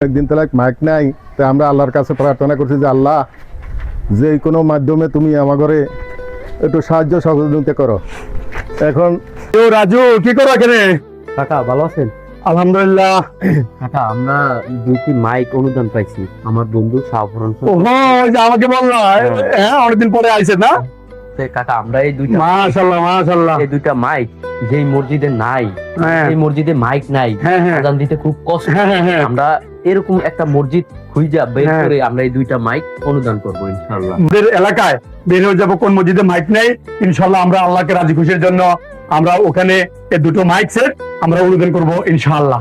একদিন তাহলে মাইক নাই, তো আমরা আল্লাহর কাছে প্রার্থনা করছি যে আল্লাহ, যে কোনো মাধ্যমে তুমি আমার ঘরে একটু সাহায্য সহযোগিতা করো। এখন রাজু কি করো এখানে? কাকা ভালো আছেন? আলহামদুলিল্লাহ। কাকা আমরা দুইটি মাইক অনুদান পাইছি আমার বন্ধু শাহপুরন। আমাকে বললো হ্যাঁ অনেকদিন পরে আইছে না? কাকা আমরা এই দুইটা মাশাআল্লাহ মাশাআল্লাহ এই দুইটা মাইক যেই মসজিদে নাই, এই মসজিদে মাইক নাই, আজান দিতে খুব কষ্ট। আমরা এরকম একটা মসজিদ খুঁজা বের করে আমরা এই দুইটা মাইক অনুদান করবো ইনশাআল্লাহ। আমাদের এলাকায় বের হয়ে যাবো কোন মসজিদে মাইক নেই, ইনশাআল্লাহ আমরা আল্লাহকে রাজি খুশির জন্য আমরা ওখানে এই দুটো মাইক সেট আমরা অনুদান করবো ইনশাআল্লাহ।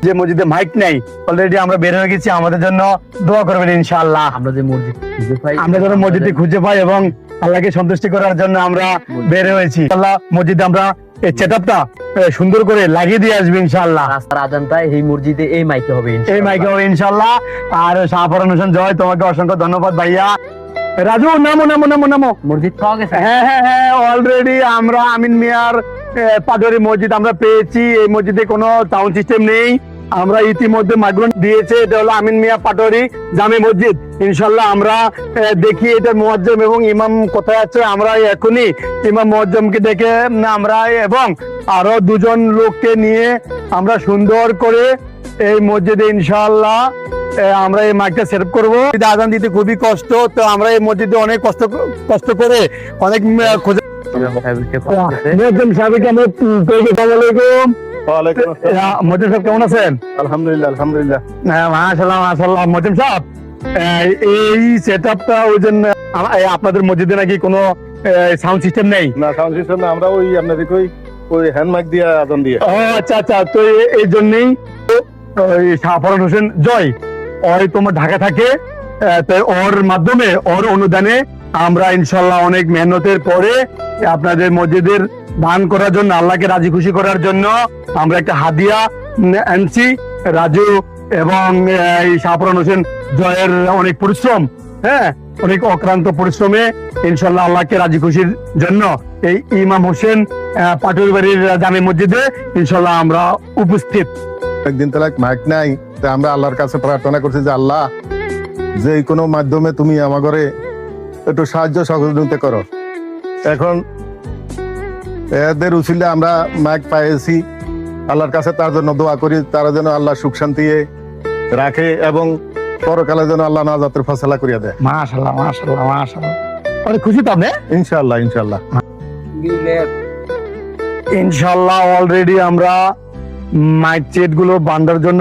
যে মসজিদে মাইক নেই অলরেডি আমরা বের হয়ে গেছি, আমাদের জন্য দোয়া করবেন ইনশাআল্লাহ। আমরা যে মসজিদ খুঁজে পাই, আমরা যেন মসজিদে খুঁজে পাই এবং আল্লাহকে সন্তুষ্টি করার জন্য আমরা বের হয়েছি। আল্লাহ মসজিদে আমরা এই সেটআপটা সুন্দর করে লাগিয়ে দিয়ে আসবে ইনশাআল্লাহ। রাস্তার আজানটা এই মসজিদে এই মাইকে হবে এই মাইকে হবে ইনশাআল্লাহ। আর শাহপুরন হোসেন জয়, তোমাকে অসংখ্য ধন্যবাদ ভাইয়া। রাজু নামো নামো নামো নামো। মসজিদ পাওয়া গেছে? হ্যাঁ হ্যাঁ হ্যাঁ, অলরেডি আমরা আমিন মিয়ার পাটোয়ারি মসজিদ আমরা পেয়েছি। এই মসজিদে কোনো সাউন্ড সিস্টেম নেই, আমরা ইতিমধ্যে মাইক্রোফোন দিয়েছে। এটা হলো আমিন মিয়া পাটোয়ারি জামে মসজিদ। ইনশাল্লাহ আমরা দেখি এটা মুয়াজ্জম এবং ইমাম কোথায় আছে, আমরা এখনই ইমাম মুয়াজ্জমকে ডেকে আমরা এবং আরো দুজন লোককে নিয়ে আমরা সুন্দর করে এই মসজিদে ইনশাআল্লাহ আমরা এই মাইকটা সেট করবো। আজান দিতে খুবই কষ্ট, তো আমরা এই মসজিদে অনেক কষ্ট করে অনেক খোঁজে কেমন আছেন? আলহামদুলিল্লাহ আলহামদুলিল্লাহ। মাশাআল্লাহ মাশাআল্লাহ। মজিম সাহেব, এই সেটআপটা ওই জন্য আপনাদের মসজিদে নাকি কোনো সাউন্ড সিস্টেম নেই? না সাউন্ড সিস্টেম না, আমরা ওই আপনাদের ওই হ্যান্ড মাইক দিয়ে আজান দিয়ে। ও আচ্ছা আচ্ছা, তো এই জন্যই শাহপুরন হোসেন জয় ওই তোমার ঢাকা থাকে, তো ওর মাধ্যমে ওর অনুদানে আমরা ইনশাল্লাহ অনেক মেহনতের পরে আপনাদের মসজিদের দান করার জন্য, আল্লাহকে রাজি খুশি করার জন্য আমরা একটা হাদিয়া আনছি। রাজু এবং এই শাহপুরন হোসেন জয়ের অনেক পরিশ্রম, অনেক অক্লান্ত পরিশ্রমে ইনশাল্লাহ আল্লাহকে রাজি খুশির জন্য এই ইমাম হোসেন পাটোয়ারি বাড়ির জামে মসজিদে ইনশাল্লাহ আমরা উপস্থিত। একদিন তাহলে মাইক নাই, তো আমরা আল্লাহর কাছে প্রার্থনা করছি যে আল্লাহ, যে কোনো মাধ্যমে তুমি আমার ঘরে একটু সাহায্য সহযোগিতা করো। এখন এদের উচিলে আমরা মাইক পাইছি, আল্লাহর কাছে তার জন্য দোয়া করি, তারা যেন আল্লাহ সুখ শান্তি রাখে এবং পরকালে যেন আল্লাহ নাজাতের ফয়সালা করিয়া দেয়। মাশাআল্লাহ মাশাআল্লাহ মাশাআল্লাহ, অনেক খুশি তো আপনি? ইনশাআল্লাহ ইনশাআল্লাহ ইনশাআল্লাহ অলরেডি আমরা মাইক সেট গুলো বান্ধার জন্য